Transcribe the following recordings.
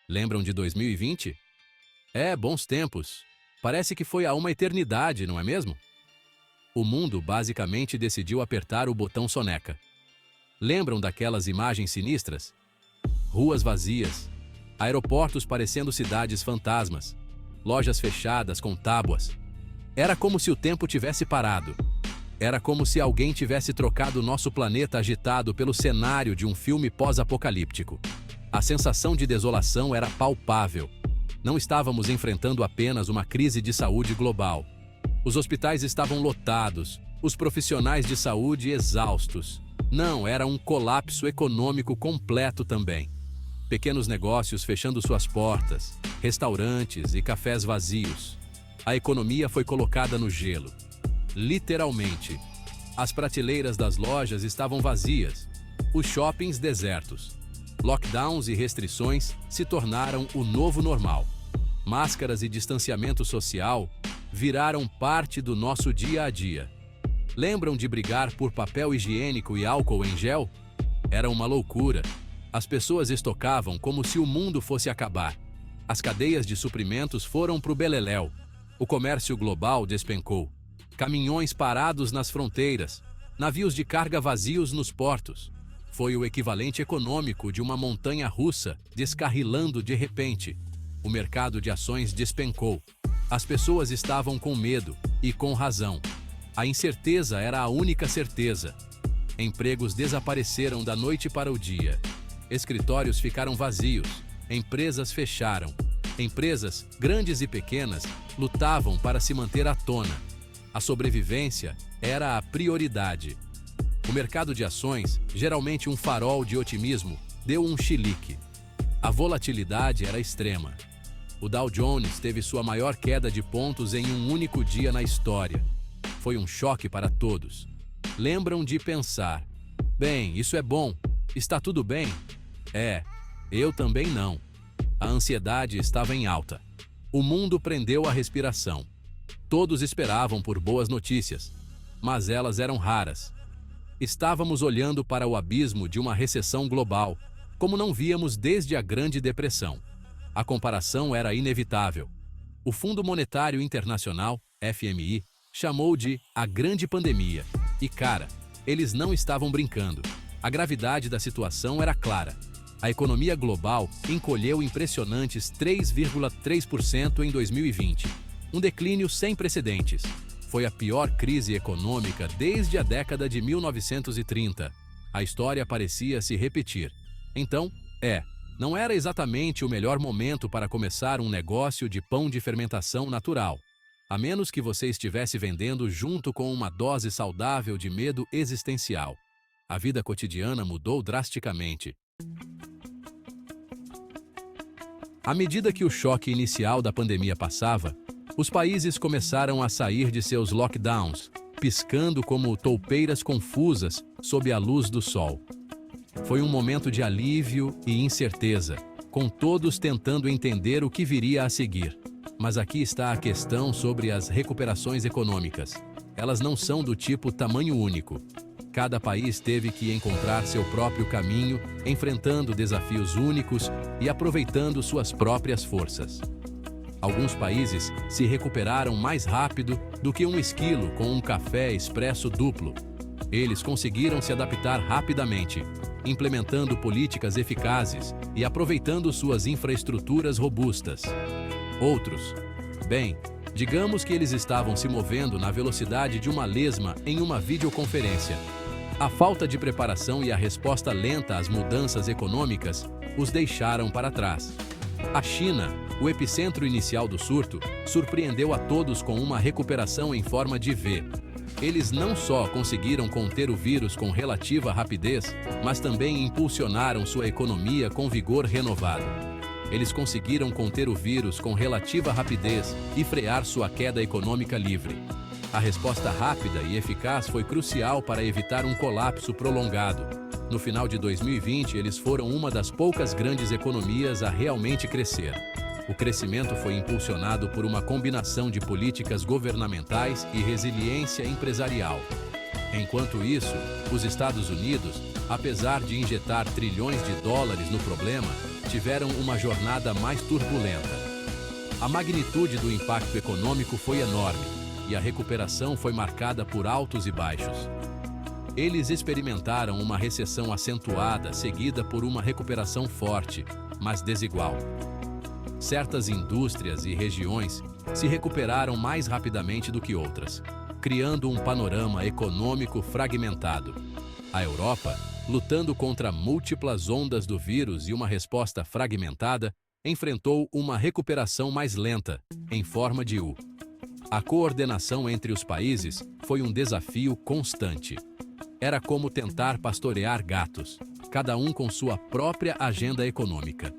Lembram de 2020? Bons tempos. Parece que foi há uma eternidade, não é mesmo? O mundo basicamente decidiu apertar o botão soneca. Lembram daquelas imagens sinistras? Ruas vazias, aeroportos parecendo cidades fantasmas, lojas fechadas com tábuas. Era como se o tempo tivesse parado. Era como se alguém tivesse trocado nosso planeta agitado pelo cenário de um filme pós-apocalíptico. A sensação de desolação era palpável. Não estávamos enfrentando apenas uma crise de saúde global. Os hospitais estavam lotados, os profissionais de saúde exaustos. Não, era um colapso econômico completo também. Pequenos negócios fechando suas portas, restaurantes e cafés vazios. A economia foi colocada no gelo. Literalmente. As prateleiras das lojas estavam vazias, os shoppings desertos. Lockdowns e restrições se tornaram o novo normal. Máscaras e distanciamento social viraram parte do nosso dia a dia. Lembram de brigar por papel higiênico e álcool em gel? Era uma loucura. As pessoas estocavam como se o mundo fosse acabar. As cadeias de suprimentos foram pro beleléu. O comércio global despencou. Caminhões parados nas fronteiras, navios de carga vazios nos portos. Foi o equivalente econômico de uma montanha russa descarrilando de repente. O mercado de ações despencou. As pessoas estavam com medo, e com razão. A incerteza era a única certeza. Empregos desapareceram da noite para o dia. Escritórios ficaram vazios. Empresas fecharam. Empresas, grandes e pequenas, lutavam para se manter à tona. A sobrevivência era a prioridade. O mercado de ações, geralmente um farol de otimismo, deu um chilique. A volatilidade era extrema. O Dow Jones teve sua maior queda de pontos em um único dia na história. Foi um choque para todos. Lembram de pensar: bem, isso é bom, está tudo bem? Eu também não. A ansiedade estava em alta. O mundo prendeu a respiração. Todos esperavam por boas notícias, mas elas eram raras. Estávamos olhando para o abismo de uma recessão global, como não víamos desde a Grande Depressão. A comparação era inevitável. O Fundo Monetário Internacional, FMI, chamou de a Grande Pandemia. E cara, eles não estavam brincando. A gravidade da situação era clara. A economia global encolheu impressionantes 3,3% em 2020. Um declínio sem precedentes. Foi a pior crise econômica desde a década de 1930. A história parecia se repetir. Então, não era exatamente o melhor momento para começar um negócio de pão de fermentação natural. A menos que você estivesse vendendo junto com uma dose saudável de medo existencial. A vida cotidiana mudou drasticamente. À medida que o choque inicial da pandemia passava, os países começaram a sair de seus lockdowns, piscando como toupeiras confusas sob a luz do sol. Foi um momento de alívio e incerteza, com todos tentando entender o que viria a seguir. Mas aqui está a questão sobre as recuperações econômicas. Elas não são do tipo tamanho único. Cada país teve que encontrar seu próprio caminho, enfrentando desafios únicos e aproveitando suas próprias forças. Alguns países se recuperaram mais rápido do que um esquilo com um café expresso duplo. Eles conseguiram se adaptar rapidamente, implementando políticas eficazes e aproveitando suas infraestruturas robustas. Outros, digamos que eles estavam se movendo na velocidade de uma lesma em uma videoconferência. A falta de preparação e a resposta lenta às mudanças econômicas os deixaram para trás. A China, o epicentro inicial do surto, surpreendeu a todos com uma recuperação em forma de V. Eles não só conseguiram conter o vírus com relativa rapidez, mas também impulsionaram sua economia com vigor renovado. Eles conseguiram conter o vírus com relativa rapidez e frear sua queda econômica livre. A resposta rápida e eficaz foi crucial para evitar um colapso prolongado. No final de 2020, eles foram uma das poucas grandes economias a realmente crescer. O crescimento foi impulsionado por uma combinação de políticas governamentais e resiliência empresarial. Enquanto isso, os Estados Unidos apesar de injetar trilhões de dólares no problema, tiveram uma jornada mais turbulenta. A magnitude do impacto econômico foi enorme e a recuperação foi marcada por altos e baixos. Eles experimentaram uma recessão acentuada, seguida por uma recuperação forte, mas desigual. Certas indústrias e regiões se recuperaram mais rapidamente do que outras, criando um panorama econômico fragmentado. A Europa, lutando contra múltiplas ondas do vírus e uma resposta fragmentada, enfrentou uma recuperação mais lenta, em forma de U. A coordenação entre os países foi um desafio constante. Era como tentar pastorear gatos, cada um com sua própria agenda econômica.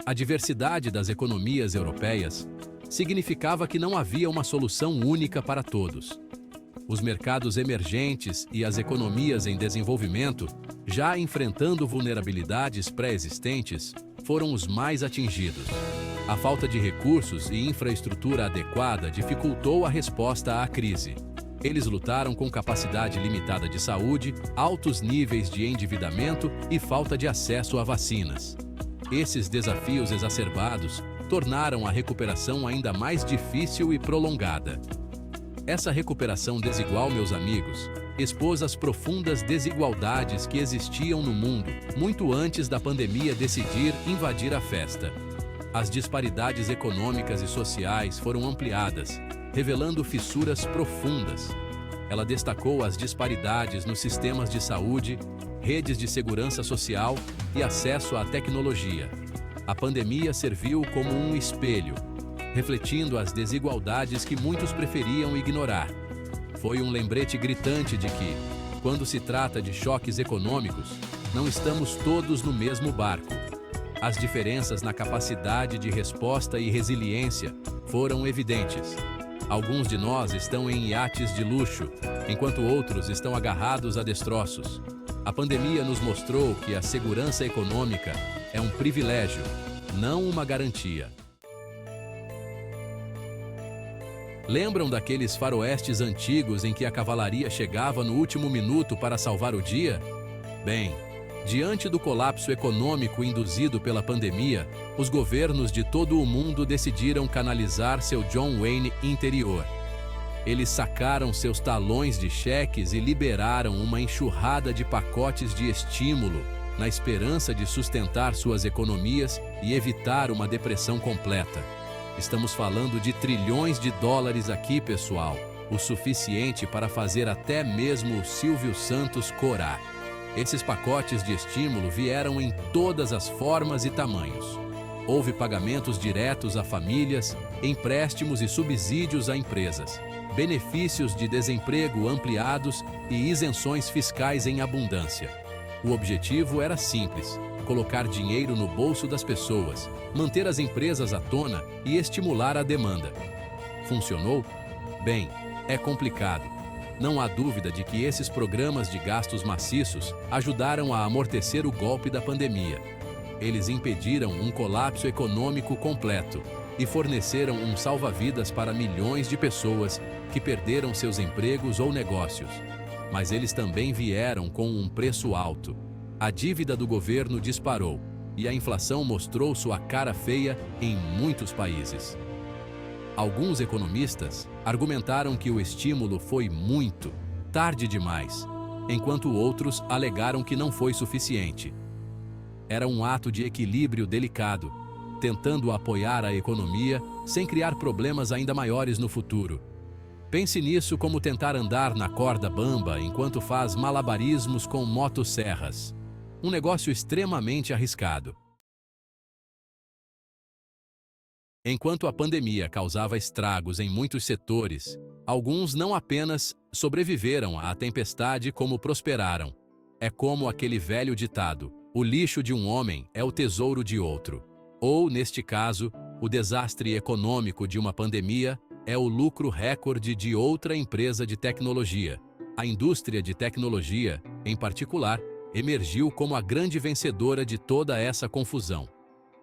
A diversidade das economias europeias significava que não havia uma solução única para todos. Os mercados emergentes e as economias em desenvolvimento, já enfrentando vulnerabilidades pré-existentes, foram os mais atingidos. A falta de recursos e infraestrutura adequada dificultou a resposta à crise. Eles lutaram com capacidade limitada de saúde, altos níveis de endividamento e falta de acesso a vacinas. Esses desafios exacerbados tornaram a recuperação ainda mais difícil e prolongada. Essa recuperação desigual, meus amigos, expôs as profundas desigualdades que existiam no mundo muito antes da pandemia decidir invadir a festa. As disparidades econômicas e sociais foram ampliadas, revelando fissuras profundas. Ela destacou as disparidades nos sistemas de saúde, redes de segurança social e acesso à tecnologia. A pandemia serviu como um espelho, refletindo as desigualdades que muitos preferiam ignorar. Foi um lembrete gritante de que, quando se trata de choques econômicos, não estamos todos no mesmo barco. As diferenças na capacidade de resposta e resiliência foram evidentes. Alguns de nós estão em iates de luxo, enquanto outros estão agarrados a destroços. A pandemia nos mostrou que a segurança econômica é um privilégio, não uma garantia. Lembram daqueles faroestes antigos em que a cavalaria chegava no último minuto para salvar o dia? Bem, diante do colapso econômico induzido pela pandemia, os governos de todo o mundo decidiram canalizar seu John Wayne interior. Eles sacaram seus talões de cheques e liberaram uma enxurrada de pacotes de estímulo, na esperança de sustentar suas economias e evitar uma depressão completa. Estamos falando de trilhões de dólares aqui, pessoal, o suficiente para fazer até mesmo o Silvio Santos corar. Esses pacotes de estímulo vieram em todas as formas e tamanhos. Houve pagamentos diretos a famílias, empréstimos e subsídios a empresas, benefícios de desemprego ampliados e isenções fiscais em abundância. O objetivo era simples: colocar dinheiro no bolso das pessoas, manter as empresas à tona e estimular a demanda. Funcionou? Bem, é complicado. Não há dúvida de que esses programas de gastos maciços ajudaram a amortecer o golpe da pandemia. Eles impediram um colapso econômico completo e forneceram um salva-vidas para milhões de pessoas que perderam seus empregos ou negócios. Mas eles também vieram com um preço alto. A dívida do governo disparou e a inflação mostrou sua cara feia em muitos países. Alguns economistas argumentaram que o estímulo foi muito tarde demais, enquanto outros alegaram que não foi suficiente. Era um ato de equilíbrio delicado, tentando apoiar a economia sem criar problemas ainda maiores no futuro. Pense nisso como tentar andar na corda bamba enquanto faz malabarismos com motosserras. Um negócio extremamente arriscado. Enquanto a pandemia causava estragos em muitos setores, alguns não apenas sobreviveram à tempestade como prosperaram. É como aquele velho ditado: o lixo de um homem é o tesouro de outro. Ou, neste caso, o desastre econômico de uma pandemia é o lucro recorde de outra empresa de tecnologia. A indústria de tecnologia, em particular, emergiu como a grande vencedora de toda essa confusão.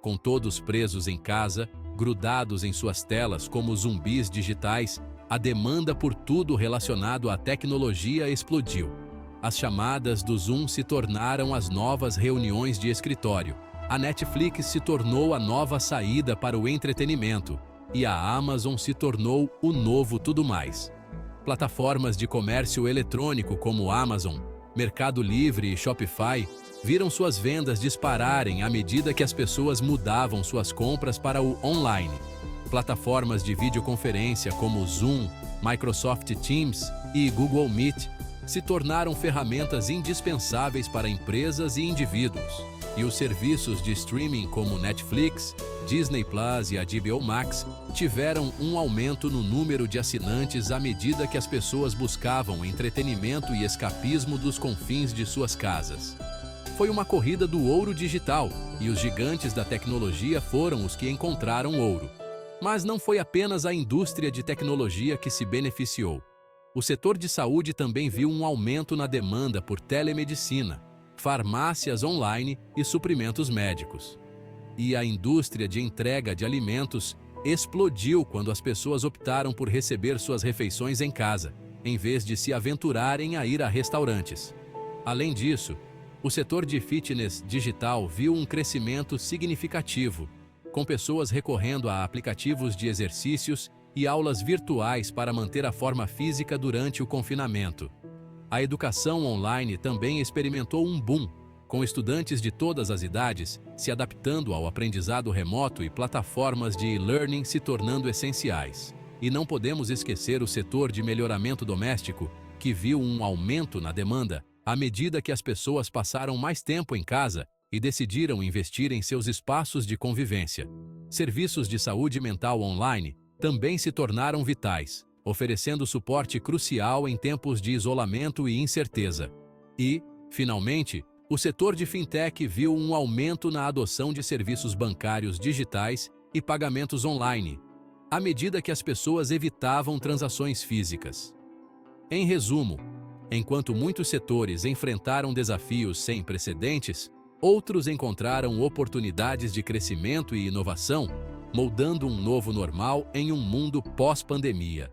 Com todos presos em casa, grudados em suas telas como zumbis digitais, a demanda por tudo relacionado à tecnologia explodiu. As chamadas do Zoom se tornaram as novas reuniões de escritório. A Netflix se tornou a nova saída para o entretenimento. E a Amazon se tornou o novo tudo mais. Plataformas de comércio eletrônico como Amazon, Mercado Livre e Shopify viram suas vendas dispararem à medida que as pessoas mudavam suas compras para o online. Plataformas de videoconferência como Zoom, Microsoft Teams e Google Meet se tornaram ferramentas indispensáveis para empresas e indivíduos. E os serviços de streaming como Netflix, Disney Plus e a HBO Max tiveram um aumento no número de assinantes à medida que as pessoas buscavam entretenimento e escapismo dos confins de suas casas. Foi uma corrida do ouro digital, e os gigantes da tecnologia foram os que encontraram ouro. Mas não foi apenas a indústria de tecnologia que se beneficiou. O setor de saúde também viu um aumento na demanda por telemedicina, farmácias online e suprimentos médicos. E a indústria de entrega de alimentos explodiu quando as pessoas optaram por receber suas refeições em casa, em vez de se aventurarem a ir a restaurantes. Além disso, o setor de fitness digital viu um crescimento significativo, com pessoas recorrendo a aplicativos de exercícios e aulas virtuais para manter a forma física durante o confinamento. A educação online também experimentou um boom, com estudantes de todas as idades se adaptando ao aprendizado remoto e plataformas de e-learning se tornando essenciais. E não podemos esquecer o setor de melhoramento doméstico, que viu um aumento na demanda à medida que as pessoas passaram mais tempo em casa e decidiram investir em seus espaços de convivência. Serviços de saúde mental online também se tornaram vitais, oferecendo suporte crucial em tempos de isolamento e incerteza. E, finalmente, o setor de fintech viu um aumento na adoção de serviços bancários digitais e pagamentos online, à medida que as pessoas evitavam transações físicas. Em resumo, enquanto muitos setores enfrentaram desafios sem precedentes, outros encontraram oportunidades de crescimento e inovação, moldando um novo normal em um mundo pós-pandemia.